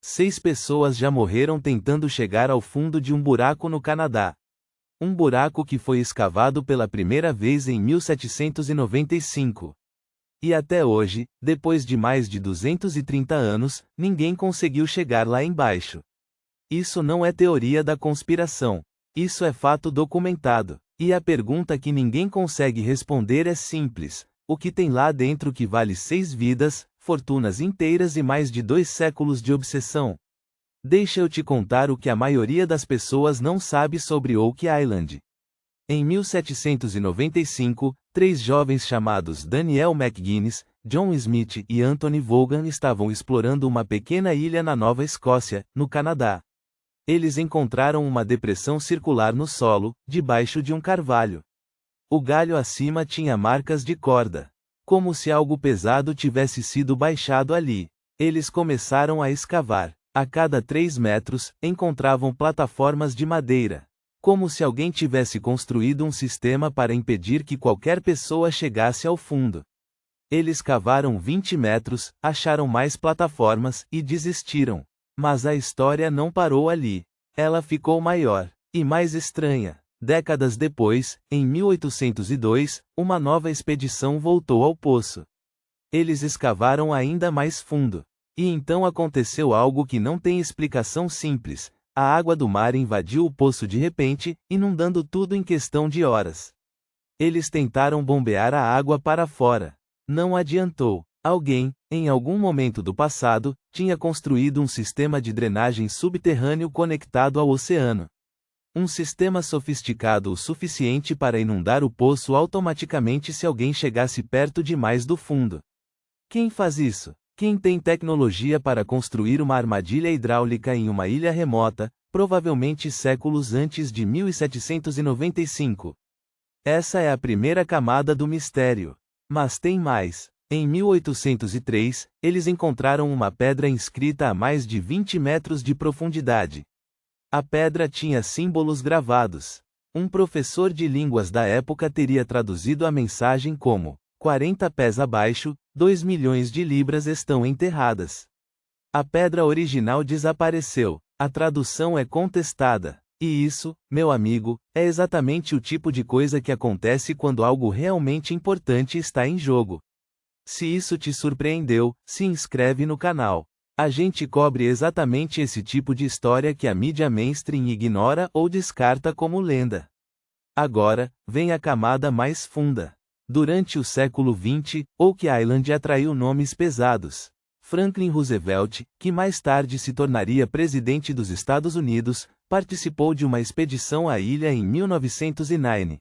6 pessoas já morreram tentando chegar ao fundo de um buraco no Canadá. Um buraco que foi escavado pela primeira vez em 1795. E até hoje, depois de mais de 230 anos, ninguém conseguiu chegar lá embaixo. Isso não é teoria da conspiração. Isso é fato documentado. E a pergunta que ninguém consegue responder é simples: o que tem lá dentro que vale 6 vidas, fortunas inteiras e mais de 2 séculos de obsessão? Deixa eu te contar o que a maioria das pessoas não sabe sobre Oak Island. Em 1795, 3 jovens chamados Daniel McGuinness, John Smith e Anthony Vaughan estavam explorando uma pequena ilha na Nova Escócia, no Canadá. Eles encontraram uma depressão circular no solo, debaixo de um carvalho. O galho acima tinha marcas de corda. Como se algo pesado tivesse sido baixado ali. Eles começaram a escavar. A cada 3 metros, encontravam plataformas de madeira. Como se alguém tivesse construído um sistema para impedir que qualquer pessoa chegasse ao fundo. Eles cavaram 20 metros, acharam mais plataformas e desistiram. Mas a história não parou ali. Ela ficou maior e mais estranha. Décadas depois, em 1802, uma nova expedição voltou ao poço. Eles escavaram ainda mais fundo. E então aconteceu algo que não tem explicação simples. A água do mar invadiu o poço de repente, inundando tudo em questão de horas. Eles tentaram bombear a água para fora. Não adiantou. Alguém, em algum momento do passado, tinha construído um sistema de drenagem subterrâneo conectado ao oceano. Um sistema sofisticado o suficiente para inundar o poço automaticamente se alguém chegasse perto demais do fundo. Quem faz isso? Quem tem tecnologia para construir uma armadilha hidráulica em uma ilha remota, provavelmente séculos antes de 1795? Essa é a primeira camada do mistério. Mas tem mais. Em 1803, eles encontraram uma pedra inscrita a mais de 20 metros de profundidade. A pedra tinha símbolos gravados. Um professor de línguas da época teria traduzido a mensagem como: 40 pés abaixo, 2 milhões de libras estão enterradas. A pedra original desapareceu. A tradução é contestada. E isso, meu amigo, é exatamente o tipo de coisa que acontece quando algo realmente importante está em jogo. Se isso te surpreendeu, se inscreve no canal. A gente cobre exatamente esse tipo de história que a mídia mainstream ignora ou descarta como lenda. Agora, vem a camada mais funda. Durante o século XX, Oak Island atraiu nomes pesados. Franklin Roosevelt, que mais tarde se tornaria presidente dos Estados Unidos, participou de uma expedição à ilha em 1909.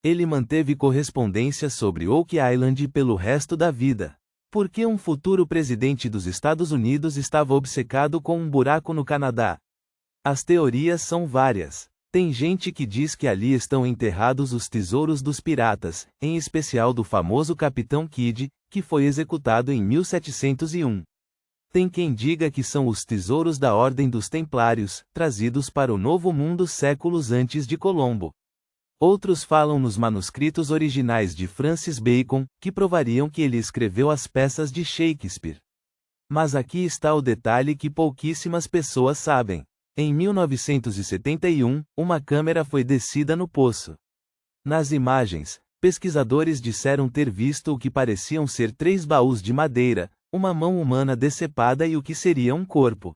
Ele manteve correspondência sobre Oak Island pelo resto da vida. Por que um futuro presidente dos Estados Unidos estava obcecado com um buraco no Canadá? As teorias são várias. Tem gente que diz que ali estão enterrados os tesouros dos piratas, em especial do famoso Capitão Kidd, que foi executado em 1701. Tem quem diga que são os tesouros da Ordem dos Templários, trazidos para o Novo Mundo séculos antes de Colombo. Outros falam nos manuscritos originais de Francis Bacon, que provariam que ele escreveu as peças de Shakespeare. Mas aqui está o detalhe que pouquíssimas pessoas sabem. Em 1971, uma câmera foi descida no poço. Nas imagens, pesquisadores disseram ter visto o que pareciam ser 3 baús de madeira, uma mão humana decepada e o que seria um corpo.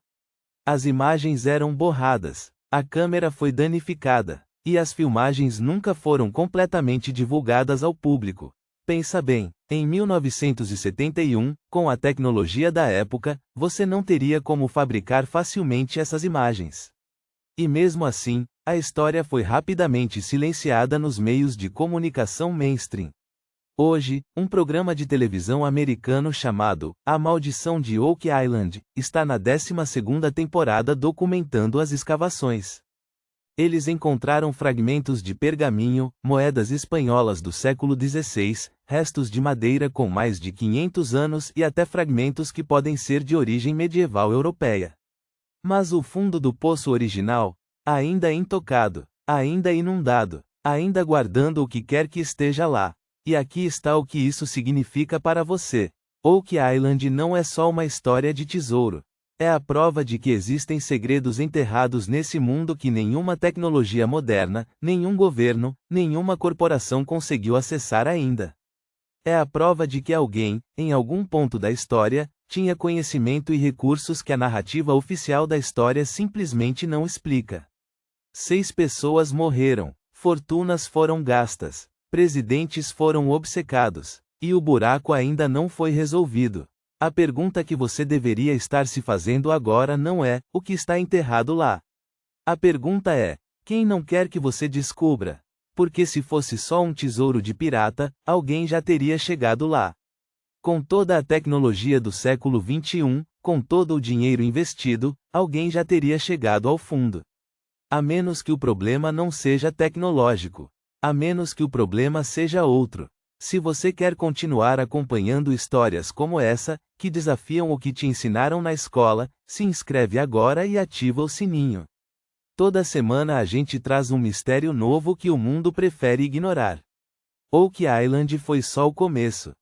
As imagens eram borradas, a câmera foi danificada, e as filmagens nunca foram completamente divulgadas ao público. Pensa bem, em 1971, com a tecnologia da época, você não teria como fabricar facilmente essas imagens. E mesmo assim, a história foi rapidamente silenciada nos meios de comunicação mainstream. Hoje, um programa de televisão americano chamado A Maldição de Oak Island está na 12ª temporada documentando as escavações. Eles encontraram fragmentos de pergaminho, moedas espanholas do século XVI, restos de madeira com mais de 500 anos e até fragmentos que podem ser de origem medieval europeia. Mas o fundo do poço original, ainda intocado, ainda inundado, ainda guardando o que quer que esteja lá. E aqui está o que isso significa para você. Oak Island não é só uma história de tesouro. É a prova de que existem segredos enterrados nesse mundo que nenhuma tecnologia moderna, nenhum governo, nenhuma corporação conseguiu acessar ainda. É a prova de que alguém, em algum ponto da história, tinha conhecimento e recursos que a narrativa oficial da história simplesmente não explica. 6 pessoas morreram, fortunas foram gastas, presidentes foram obcecados, e o buraco ainda não foi resolvido. A pergunta que você deveria estar se fazendo agora não é: o que está enterrado lá? A pergunta é: quem não quer que você descubra? Porque se fosse só um tesouro de pirata, alguém já teria chegado lá. Com toda a tecnologia do século XXI, com todo o dinheiro investido, alguém já teria chegado ao fundo. A menos que o problema não seja tecnológico. A menos que o problema seja outro. Se você quer continuar acompanhando histórias como essa, que desafiam o que te ensinaram na escola, se inscreve agora e ativa o sininho. Toda semana a gente traz um mistério novo que o mundo prefere ignorar. Oak Island foi só o começo.